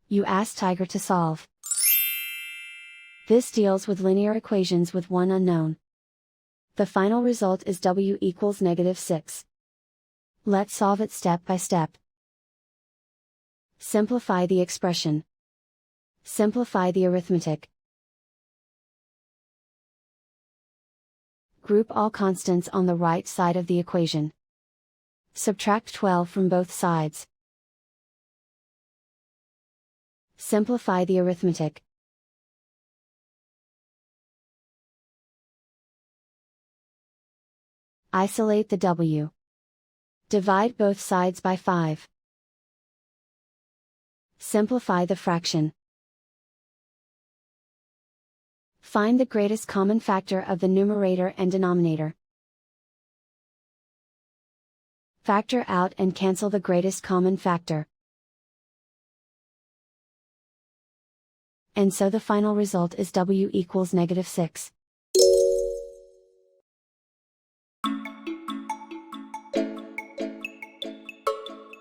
You ask Tiger to solve. This deals with linear equations with one unknown. The final result is w equals -6. Let's solve it step by step. Simplify the expression. Simplify the arithmetic. Group all constants on the right side of the equation. Subtract 12 from both sides. Simplify the arithmetic. Isolate the w. Divide both sides by 5. Simplify the fraction. Find the greatest common factor of the numerator and denominator. Factor out and cancel the greatest common factor. And so the final result is w equals -6.